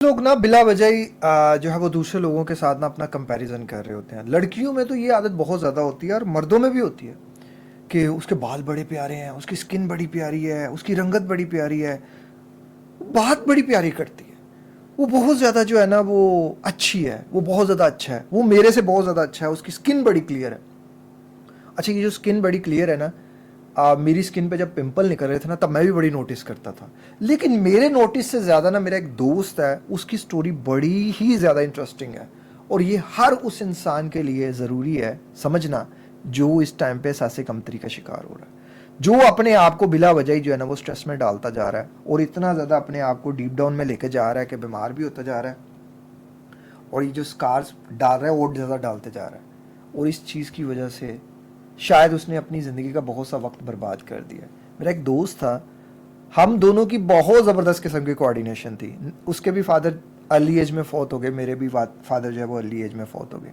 लोग ना बिला वजह ही जो है वो दूसरे लोगों के साथ ना अपना कंपैरिजन कर रहे होते हैं। लड़कियों में तो ये आदत बहुत ज़्यादा होती है और मर्दों में भी होती है कि उसके बाल बड़े प्यारे हैं, उसकी स्किन बड़ी प्यारी है, उसकी रंगत बड़ी प्यारी है, बात बड़ी प्यारी करती है, वो बहुत ज़्यादा जो है ना वो अच्छी है, वो बहुत ज़्यादा अच्छा है, वो मेरे से बहुत ज़्यादा अच्छा है, उसकी स्किन बड़ी क्लियर है। अच्छा, ये जो स्किन बड़ी क्लियर है ना, मेरी स्किन पे जब पिंपल निकल रहे थे ना, तब मैं भी बड़ी नोटिस करता था। लेकिन मेरे नोटिस से ज़्यादा ना मेरा एक दोस्त है, उसकी स्टोरी बड़ी ही ज़्यादा इंटरेस्टिंग है। और ये हर उस इंसान के लिए ज़रूरी है समझना जो इस टाइम पे एहसास कमतरी का शिकार हो रहा है, जो अपने आप को बिला वजह ही जो है ना वो स्ट्रेस में डालता जा रहा है और इतना ज़्यादा अपने आप को डीप डाउन में लेके जा रहा है कि बीमार भी होता जा रहा है। और ये जो स्कार्स डाल रहा है और ज़्यादा डालते जा रहा है, और इस चीज़ की वजह से शायद उसने अपनी ज़िंदगी का बहुत सा वक्त बर्बाद कर दिया। मेरा एक दोस्त था, हम दोनों की बहुत ज़बरदस्त किस्म की कोऑर्डिनेशन थी। उसके भी फादर अर्ली एज में फौत हो गए, मेरे भी फादर जो है वो अर्ली एज में फौत हो गए।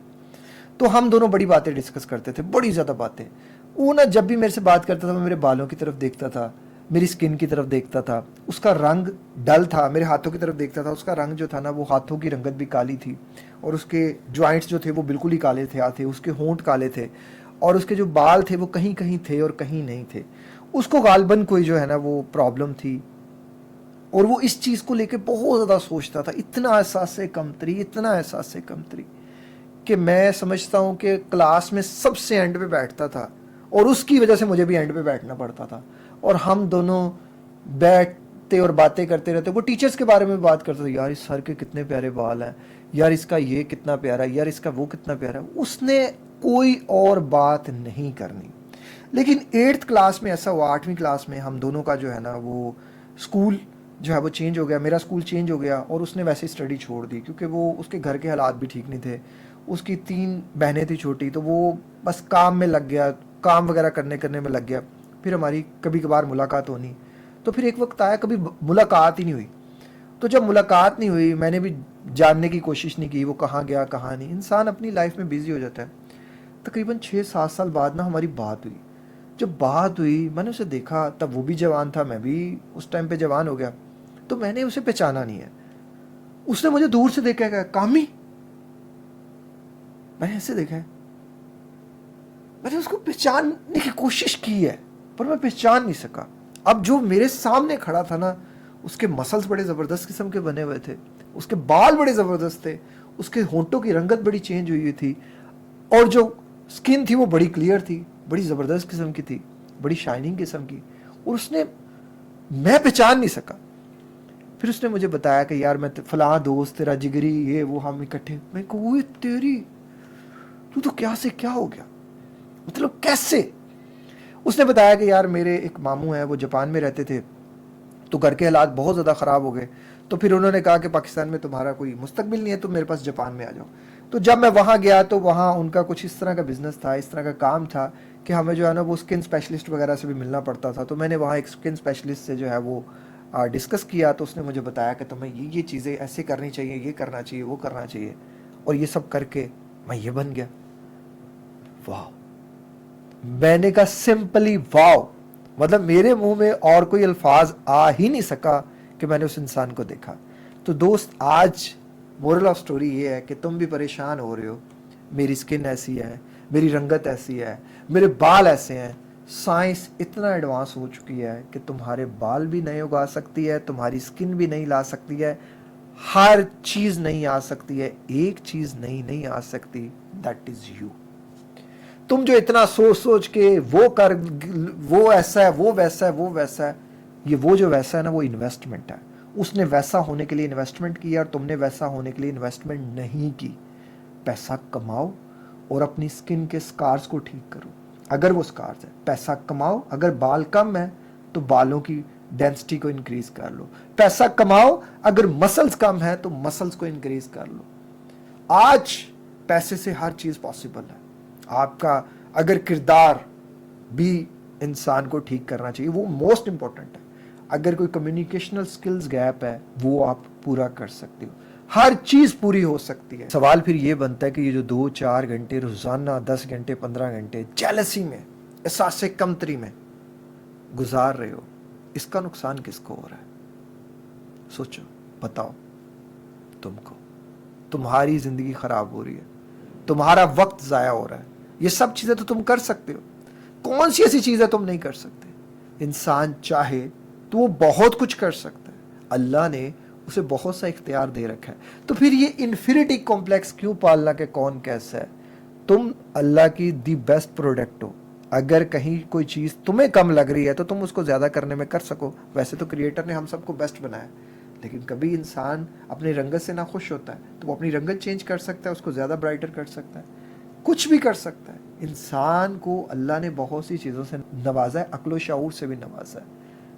तो हम दोनों बड़ी बातें डिस्कस करते थे, बड़ी ज़्यादा बातें। वो ना जब भी मेरे से बात करता था, मैं मेरे बालों की तरफ देखता था, मेरी स्किन की तरफ देखता था, उसका रंग डल था, मेरे हाथों की तरफ देखता था, उसका रंग जो था ना वो हाथों की रंगत भी काली थी, और उसके जॉइंट्स जो थे वो बिल्कुल ही काले थे, उसके होंठ काले थे, और उसके जो बाल थे वो कहीं कहीं थे और कहीं नहीं थे। उसको गालबन कोई जो है ना वो प्रॉब्लम थी, और वो इस चीज़ को लेके बहुत ज़्यादा सोचता था। इतना एहसास कमतरी, इतना एहसास कमतरी कि मैं समझता हूँ कि क्लास में सबसे एंड पे बैठता था, और उसकी वजह से मुझे भी एंड पे बैठना पड़ता था, और हम दोनों बैठते और बातें करते रहते। वो टीचर्स के बारे में बात करता था, यार इस सर के कितने प्यारे बाल हैं, यार इसका ये कितना प्यारा है, यार इसका वो कितना प्यारा है। उसने कोई और बात नहीं करनी। लेकिन 8th क्लास में ऐसा हुआ, 8वीं क्लास में हम दोनों का जो है ना वो स्कूल जो है वो चेंज हो गया, मेरा स्कूल चेंज हो गया, और उसने वैसे स्टडी छोड़ दी क्योंकि वो उसके घर के हालात भी ठीक नहीं थे। उसकी 3 बहनें थी छोटी, तो वो बस काम में लग गया, काम वगैरह करने करने में लग गया। फिर हमारी कभी कभार मुलाकात होनी, तो फिर एक वक्त आया कभी मुलाकात ही नहीं हुई। तो जब मुलाकात नहीं हुई, मैंने भी जानने की कोशिश नहीं की वो कहाँ गया कहाँ नहीं। इंसान अपनी लाइफ में बिजी हो जाता है। तकरीबन 6-7 साल बाद ना हमारी बात हुई। जब बात हुई, मैंने उसे देखा, तब वो भी जवान था, मैं भी उस टाइम पे जवान हो गया, तो मैंने उसे पहचाना नहीं है। उसने मुझे दूर से देखा, कहा कामी। मैंने ऐसे देखा है, मैंने उसको पहचानने की कोशिश की है, पर मैं पहचान नहीं सका। अब जो मेरे सामने खड़ा था ना, उसके मसल्स बड़े ज़बरदस्त किस्म के बने हुए थे, उसके बाल बड़े ज़बरदस्त थे, उसके होंठों की रंगत बड़ी चेंज हुई थी, और जो स्किन थी वो बड़ी क्लियर थी, बड़ी ज़बरदस्त किस्म की थी, बड़ी शाइनिंग किस्म की। और उसने, मैं पहचान नहीं सका। फिर उसने मुझे बताया कि यार मैं फलां दोस्त तेरा जिगरी, ये वो, हम इकट्ठे। मैं कहूँ तेरी, तू तो क्या से क्या हो गया, मतलब कैसे। उसने बताया कि यार मेरे एक मामू हैं, वो जापान में रहते थे, तो घर के हालात बहुत ज़्यादा ख़राब हो गए, तो फिर उन्होंने कहा कि पाकिस्तान में तुम्हारा कोई मुस्तकबिल नहीं है, तो मेरे पास जापान में आ जाओ। तो जब मैं वहाँ गया तो वहाँ उनका कुछ इस तरह का बिज़नेस था, इस तरह का काम था कि हमें जो है ना वो स्किन स्पेशलिस्ट वगैरह से भी मिलना पड़ता था। तो मैंने वहाँ एक स्किन स्पेशलिस्ट से जो है वो डिस्कस किया, तो उसने मुझे बताया कि तुम्हें ये चीज़ें ऐसे करनी चाहिए, ये करना चाहिए, वो करना चाहिए, और ये सब करके मैं ये बन गया। वाह! मैंने कहा सिंपली वाओ, मतलब मेरे मुंह में और कोई अल्फाज आ ही नहीं सका कि मैंने उस इंसान को देखा। तो दोस्त, आज मोरल ऑफ स्टोरी ये है कि तुम भी परेशान हो रहे हो, मेरी स्किन ऐसी है, मेरी रंगत ऐसी है, मेरे बाल ऐसे हैं। साइंस इतना एडवांस हो चुकी है कि तुम्हारे बाल भी नहीं उगा सकती है, तुम्हारी स्किन भी नहीं ला सकती है, हर चीज़ नहीं आ सकती है, एक चीज़ नहीं आ सकती, दैट इज़ यू। तुम जो इतना सोच सोच के वो कर, वो ऐसा है, वो वैसा है, वो वैसा है, ये वो जो वैसा है ना वो इन्वेस्टमेंट है। उसने वैसा होने के लिए इन्वेस्टमेंट किया और तुमने वैसा होने के लिए इन्वेस्टमेंट नहीं की। पैसा कमाओ और अपनी स्किन के स्कार्स को ठीक करो, अगर वो स्कार्स है। पैसा कमाओ, अगर बाल कम है तो बालों की डेंसिटी को इंक्रीज कर लो। पैसा कमाओ, अगर मसल्स कम है तो मसल्स को इंक्रीज कर लो। आज पैसे से हर चीज़ पॉसिबल है। आपका अगर किरदार भी इंसान को ठीक करना चाहिए, वो मोस्ट इंपॉर्टेंट है। अगर कोई कम्युनिकेशनल स्किल्स गैप है, वो आप पूरा कर सकते हो। हर चीज़ पूरी हो सकती है। सवाल फिर ये बनता है कि ये जो 2-4 घंटे रोज़ाना, 10 घंटे, 15 घंटे जेलसी में, एहसास कमतरी में गुजार रहे हो, इसका नुकसान किसको हो रहा है? सोचो, बताओ। تم کو. تمہاری زندگی خراب ہو رہی ہے, تمہارا وقت ضائع ہو رہا ہے. یہ سب چیزیں تو تم کر سکتے ہو. کون سی ایسی چیزیں تم نہیں کر سکتے؟ انسان چاہے تو وہ بہت کچھ کر سکتا ہے. اللہ نے اسے بہت سا اختیار دے رکھا ہے. تو پھر یہ انفینٹی کمپلیکس کیوں پالنا کہ کون کیسا ہے؟ تم اللہ کی دی بیسٹ پروڈکٹ ہو. اگر کہیں کوئی چیز تمہیں کم لگ رہی ہے تو تم اس کو زیادہ کرنے میں کر سکو. ویسے تو کریٹر نے ہم سب کو بیسٹ بنایا, لیکن کبھی انسان اپنی رنگت سے ناخوش ہوتا ہے تو وہ اپنی رنگت چینج کر سکتا ہے, اس کو زیادہ برائٹر کر سکتا ہے, کچھ بھی کر سکتا ہے. انسان کو اللہ نے بہت سی چیزوں سے نوازا ہے, عقل و شعور سے بھی نوازا ہے.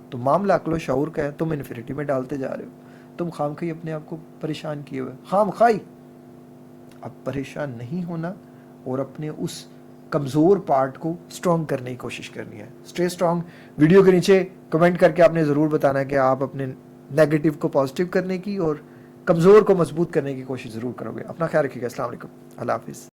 تو معاملہ عقل و شعور کا ہے. تم انفینٹی میں ڈالتے جا رہے ہو, تم خامخواہی اپنے آپ کو پریشان کیے ہوئے, خامخواہی. اب پریشان نہیں ہونا اور اپنے اس کمزور پارٹ کو اسٹرانگ کرنے کی کوشش کرنی ہے. Stay strong. ویڈیو کے نیچے کمنٹ کر کے آپ نے ضرور بتانا ہے کہ آپ اپنے نیگیٹو کو پازیٹیو کرنے کی اور کمزور کو مضبوط کرنے کی کوشش ضرور کرو گے. اپنا خیال رکھیے گا. السلام علیکم. اللہ حافظ.